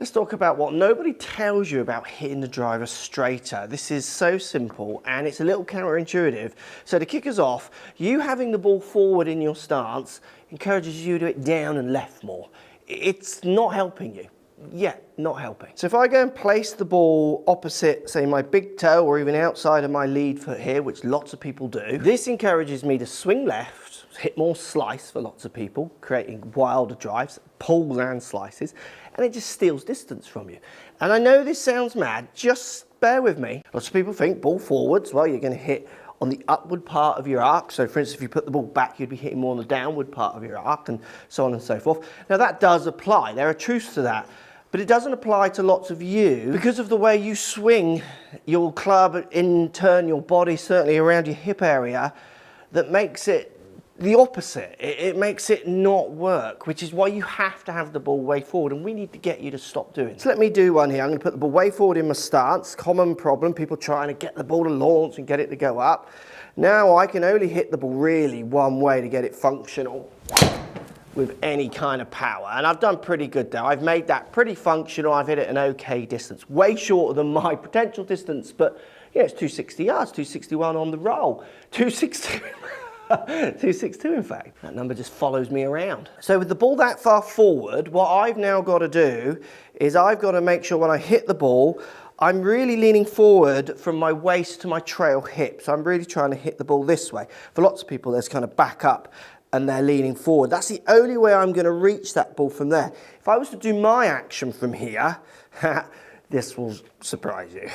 Let's talk about what nobody tells you about hitting the driver straighter. This is so simple and it's a little counterintuitive. So to kick us off, you having the ball forward in your stance encourages you to do it down and left more. It's not helping you. Yeah, not helping. So if I go and place the ball opposite, say, my big toe or even outside of my lead foot here, which lots of people do, this encourages me to swing left, hit more slice for lots of people, creating wilder drives, pulls and slices, and it just steals distance from you. And I know this sounds mad, just bear with me. Lots of people think ball forwards, well, you're going to hit on the upward part of your arc. So for instance, if you put the ball back, you'd be hitting more on the downward part of your arc and so on and so forth. Now that does apply, there are truths to that. But it doesn't apply to lots of you because of the way you swing your club, in turn your body, certainly around your hip area, that makes it the opposite. It makes it not work, which is why you have to have the ball way forward, and we need to get you to stop doing it. So let me do one here. I'm going to put the ball way forward in my stance. Common problem, people trying to get the ball to launch and get it to go up. Now I can only hit the ball really one way to get it functional with any kind of power, and I've done pretty good there. I've made that pretty functional. I've hit it an okay distance, way shorter than my potential distance, but yeah, it's 260 yards, 261 on the roll, 262 262 in fact. That number just follows me around. So with the ball that far forward, what I've now got to do is I've got to make sure when I hit the ball, I'm really leaning forward from my waist to my trail hip. So I'm really trying to hit the ball this way. For lots of people, there's kind of back up and they're leaning forward. That's the only way I'm going to reach that ball from there. If I was to do my action from here, this will surprise you.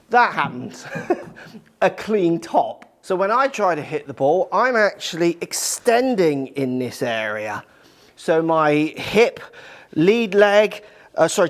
That happens. A clean top. So when I try to hit the ball, I'm actually extending in this area. So my hip, lead leg,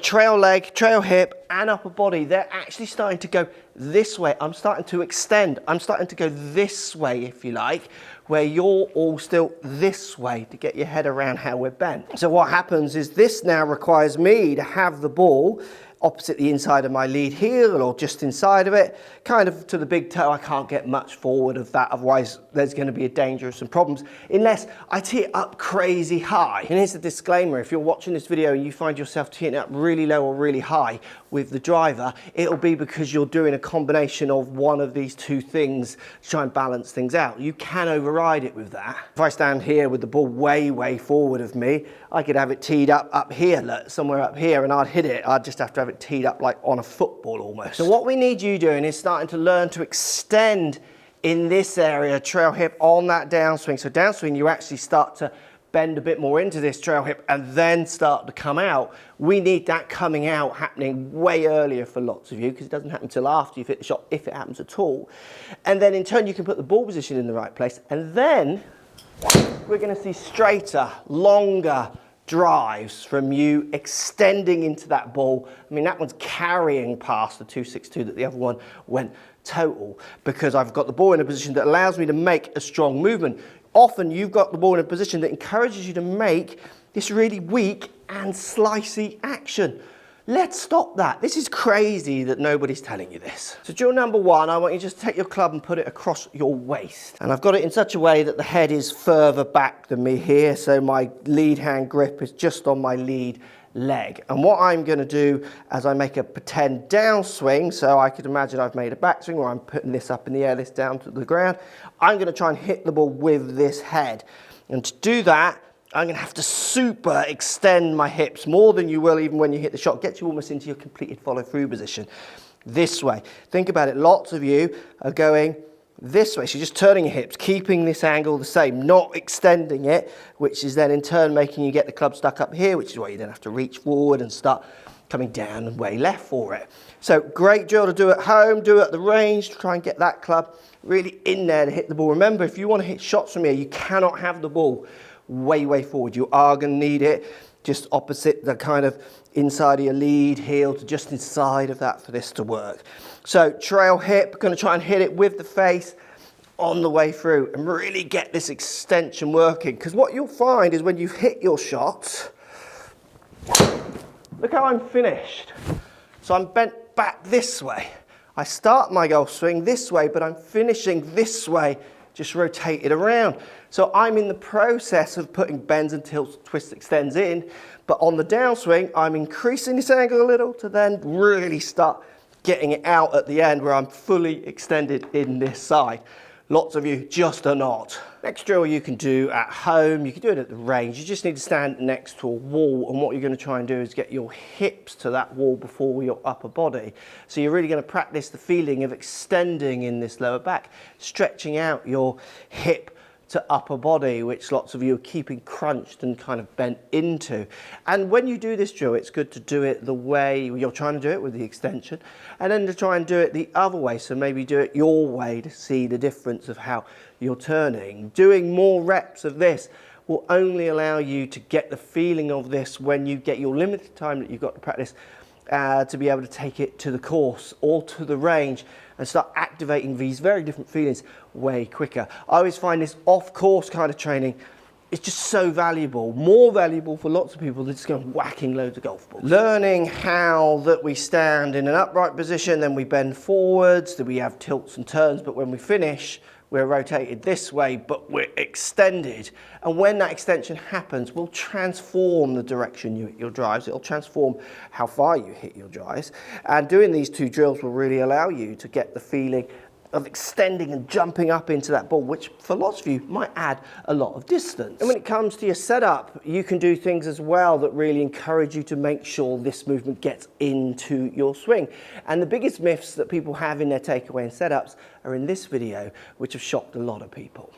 trail leg, trail hip, and upper body, they're actually starting to go this way. I'm starting to extend. I'm starting to go this way, if you like, where you're all still this way to get your head around how we're bent. So what happens is this now requires me to have the ball opposite the inside of my lead heel or just inside of it, kind of to the big toe. I can't get much forward of that, otherwise there's going to be a danger of some problems unless I tee it up crazy high. And here's the disclaimer: if you're watching this video and you find yourself teeing it up really low or really high with the driver, it'll be because you're doing a combination of one of these two things to try and balance things out. You can override it with that. If I stand here with the ball way forward of me, I could have it teed up here, look, somewhere up here, and I'd hit it. I'd just have to have it teed up like on a football almost. So what we need you doing is starting to learn to extend in this area, trail hip on that downswing. So downswing, you actually start to bend a bit more into this trail hip and then start to come out. We need that coming out happening way earlier for lots of you, because it doesn't happen until after you've hit the shot, if it happens at all. And then in turn, you can put the ball position in the right place, and then we're going to see straighter, longer drives from you extending into that ball. I mean, that one's carrying past the 262 that the other one went total, because I've got the ball in a position that allows me to make a strong movement. Often you've got the ball in a position that encourages you to make this really weak and slicey action. Let's stop that. This is crazy that nobody's telling you this. So drill number one, I want you to just take your club and put it across your waist. And I've got it in such a way that the head is further back than me here, so my lead hand grip is just on my lead leg. And what I'm going to do as I make a pretend downswing, so I could imagine I've made a backswing where I'm putting this up in the air, this down to the ground, I'm going to try and hit the ball with this head. And to do that, I'm going to have to super extend my hips more than you will even when you hit the shot. Get you almost into your completed follow-through position this way. Think about it. Lots of you are going this way. So you're just turning your hips, keeping this angle the same, not extending it, which is then in turn making you get the club stuck up here, which is why you then have to reach forward and start coming down and way left for it. So great drill to do at home, do it at the range, to try and get that club really in there to hit the ball. Remember, if you want to hit shots from here, you cannot have the ball way forward. You are going to need it just opposite the kind of inside of your lead heel to just inside of that for this to work. So trail hip, going to try and hit it with the face on the way through and really get this extension working, because what you'll find is when you hit your shots, look how I'm finished. So I'm bent back this way. I start my golf swing this way, but I'm finishing this way, just rotate it around. So I'm in the process of putting bends and tilts, twists, extends in, But on the downswing, I'm increasing this angle a little to then really start getting it out at the end where I'm fully extended in this side. Lots of you just are not. Next drill you can do at home, you can do it at the range. You just need to stand next to a wall, and what you're going to try and do is get your hips to that wall before your upper body. So you're really going to practice the feeling of extending in this lower back, stretching out your hip to upper body, which lots of you are keeping crunched and kind of bent into. And when you do this drill, it's good to do it the way you're trying to do it with the extension, and then to try and do it the other way. So maybe do it your way to see the difference of how you're turning. Doing more reps of this will only allow you to get the feeling of this when you get your limited time that you've got to practice, to be able to take it to the course or to the range and start activating these very different feelings way quicker. I always find this off-course kind of training is just so valuable, more valuable for lots of people than just going whacking loads of golf balls. Learning how that we stand in an upright position, then we bend forwards, that we have tilts and turns, but when we finish, we're rotated this way, but we're extended. And when that extension happens, we'll transform the direction you hit your drives. It'll transform how far you hit your drives. And doing these two drills will really allow you to get the feeling of extending and jumping up into that ball, which for lots of you might add a lot of distance. And when it comes to your setup, you can do things as well that really encourage you to make sure this movement gets into your swing. And the biggest myths that people have in their takeaway and setups are in this video, which have shocked a lot of people.